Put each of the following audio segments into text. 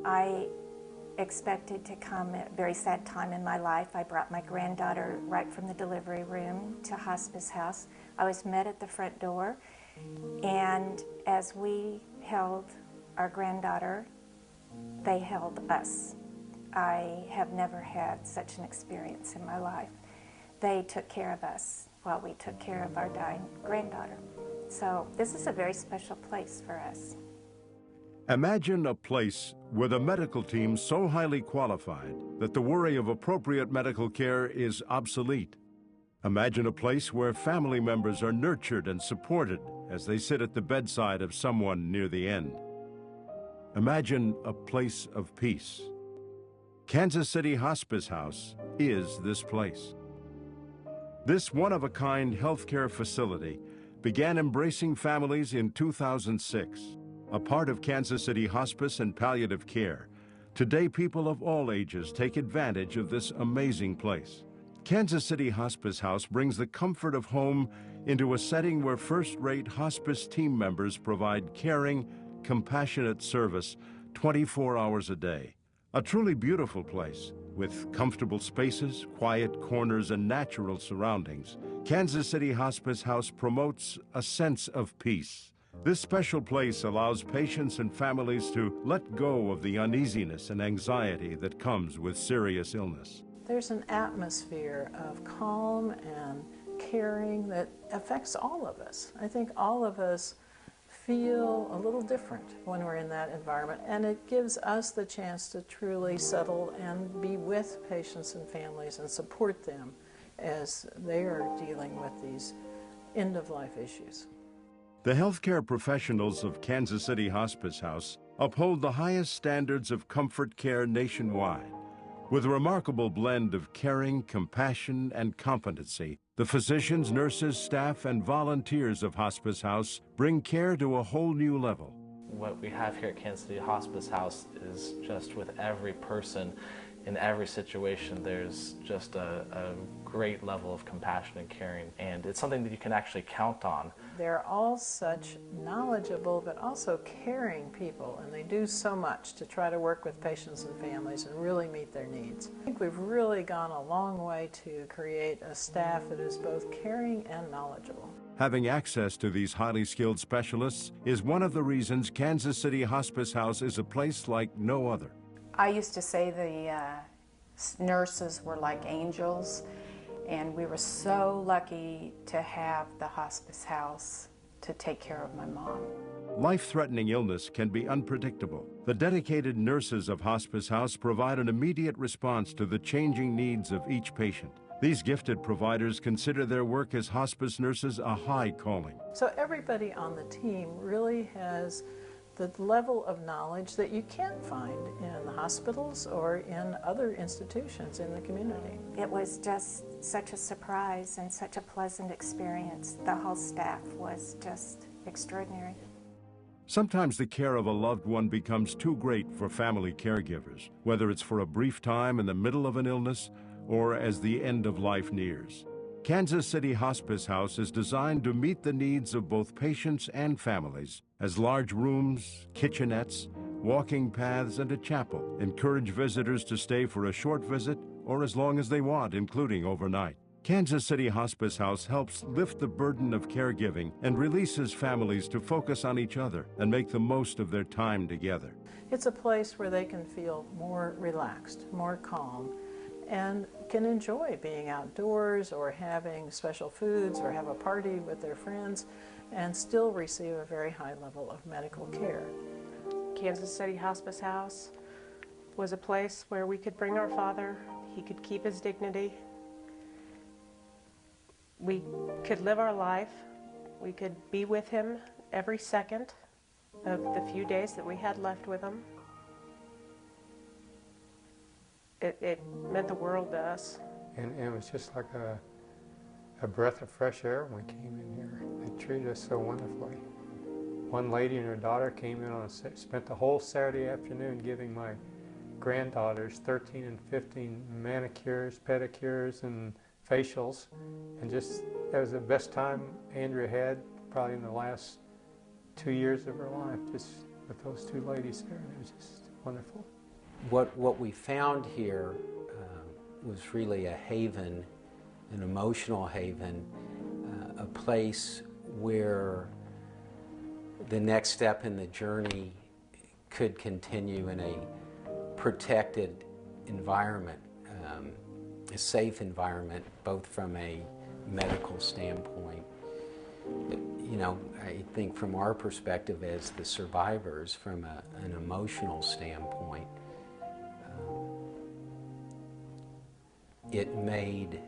I expected to come at a very sad time in my life. I brought my granddaughter right from the delivery room to Hospice House. I was met at the front door, and as we held our granddaughter, they held us. I have never had such an experience in my life. They took care of us while we took care of our dying granddaughter. So this is a very special place for us. Imagine a place with a medical team so highly qualified that the worry of appropriate medical care is obsolete. Imagine a place where family members are nurtured and supported as they sit at the bedside of someone near the end. Imagine a place of peace. Kansas City Hospice House is this place. This one-of-a-kind healthcare facility began embracing families in 2006. A part of Kansas City Hospice and Palliative Care, today people of all ages take advantage of this amazing place. Kansas City Hospice House brings the comfort of home into a setting where first-rate hospice team members provide caring, compassionate service 24 hours a day. A truly beautiful place with comfortable spaces, quiet corners, and natural surroundings. Kansas City Hospice House promotes a sense of peace. This special place allows patients and families to let go of the uneasiness and anxiety that comes with serious illness. There's an atmosphere of calm and caring that affects all of us. I think all of us feel a little different when we're in that environment, and it gives us the chance to truly settle and be with patients and families and support them as they are dealing with these end-of-life issues. The healthcare professionals of Kansas City Hospice House uphold the highest standards of comfort care nationwide. With a remarkable blend of caring, compassion, and competency, the physicians, nurses, staff, and volunteers of Hospice House bring care to a whole new level. What we have here at Kansas City Hospice House is just with every person, in every situation, there's just a great level of compassion and caring, and it's something that you can actually count on. They're all such knowledgeable but also caring people, and they do so much to try to work with patients and families and really meet their needs. I think we've really gone a long way to create a staff that is both caring and knowledgeable. Having access to these highly skilled specialists is one of the reasons Kansas City Hospice House is a place like no other. I used to say the nurses were like angels, and we were so lucky to have the hospice house to take care of my mom. Life-threatening illness can be unpredictable. The dedicated nurses of Hospice House provide an immediate response to the changing needs of each patient. These gifted providers consider their work as hospice nurses a high calling. So everybody on the team really has the level of knowledge that you can't find in the hospitals or in other institutions in the community. It was just such a surprise and such a pleasant experience. The whole staff was just extraordinary. Sometimes the care of a loved one becomes too great for family caregivers, whether it's for a brief time in the middle of an illness or as the end of life nears. Kansas City Hospice House is designed to meet the needs of both patients and families, as large rooms, kitchenettes, walking paths, and a chapel encourage visitors to stay for a short visit or as long as they want, including overnight. Kansas City Hospice House helps lift the burden of caregiving and releases families to focus on each other and make the most of their time together. It's a place where they can feel more relaxed, more calm, and can enjoy being outdoors or having special foods or have a party with their friends and still receive a very high level of medical care. Kansas City Hospice House was a place where we could bring our father, he could keep his dignity, we could live our life, we could be with him every second of the few days that we had left with him. It meant the world to us. And it was just like a breath of fresh air when we came in here. They treated us so wonderfully. One lady and her daughter came in spent the whole Saturday afternoon giving my granddaughters 13 and 15 manicures, pedicures, and facials. And just, that was the best time Andrea had probably in the last 2 years of her life, just with those two ladies there. It was just wonderful. What we found here was really a haven, an emotional haven, a place where the next step in the journey could continue in a protected environment, a safe environment, both from a medical standpoint. You know, I think from our perspective as the survivors, from an emotional standpoint, it made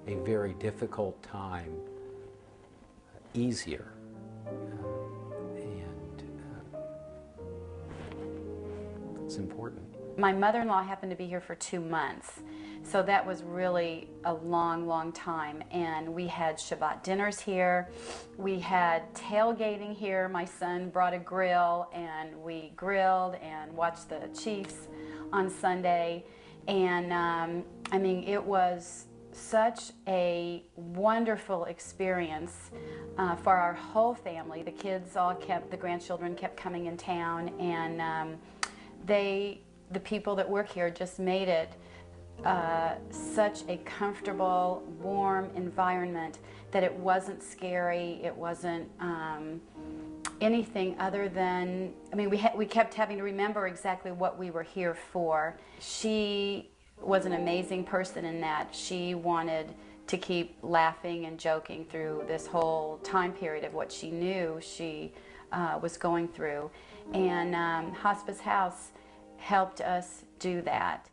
a very difficult time easier. It's important. My mother-in-law happened to be here for 2 months, so that was really a long, long time. And we had Shabbat dinners here. We had tailgating here. My son brought a grill, and we grilled and watched the Chiefs on Sunday. And I mean, it was such a wonderful experience for our whole family. The kids all kept, the grandchildren kept coming in town, and the people that work here just made it such a comfortable, warm environment that it wasn't scary. It wasn't anything other than, I mean, we kept having to remember exactly what we were here for. She was an amazing person in that she wanted to keep laughing and joking through this whole time period of what she knew she was going through. And Hospice House helped us do that.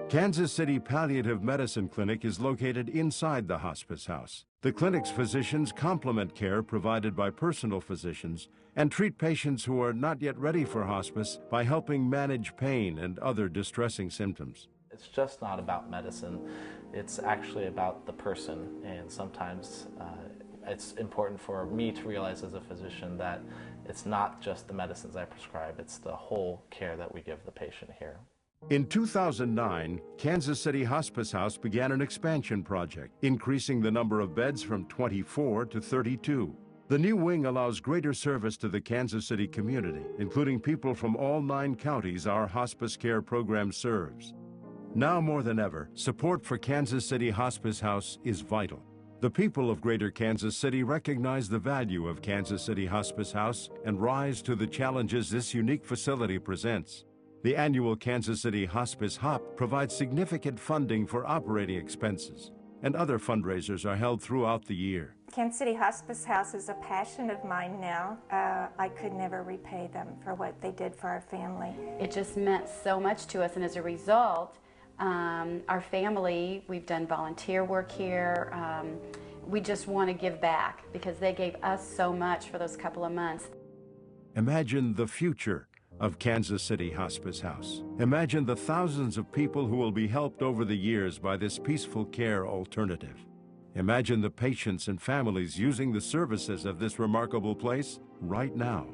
Kansas City Palliative Medicine Clinic is located inside the Hospice House. The clinic's physicians complement care provided by personal physicians and treat patients who are not yet ready for hospice by helping manage pain and other distressing symptoms. It's just not about medicine. It's actually about the person, and sometimes it's important for me to realize as a physician that it's not just the medicines I prescribe, it's the whole care that we give the patient here. In 2009, Kansas City Hospice House began an expansion project, increasing the number of beds from 24 to 32. The new wing allows greater service to the Kansas City community, including people from all 9 counties our hospice care program serves. Now more than ever, support for Kansas City Hospice House is vital. The people of Greater Kansas City recognize the value of Kansas City Hospice House and rise to the challenges this unique facility presents. The annual Kansas City Hospice HOP provides significant funding for operating expenses, and other fundraisers are held throughout the year. Kansas City Hospice House is a passion of mine now. I could never repay them for what they did for our family. It just meant so much to us, and as a result, our family, we've done volunteer work here. We just want to give back because they gave us so much for those couple of months. Imagine the future of Kansas City Hospice House. Imagine the thousands of people who will be helped over the years by this peaceful care alternative. Imagine the patients and families using the services of this remarkable place right now.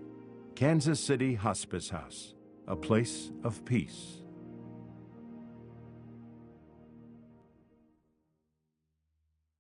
Kansas City Hospice House, a place of peace.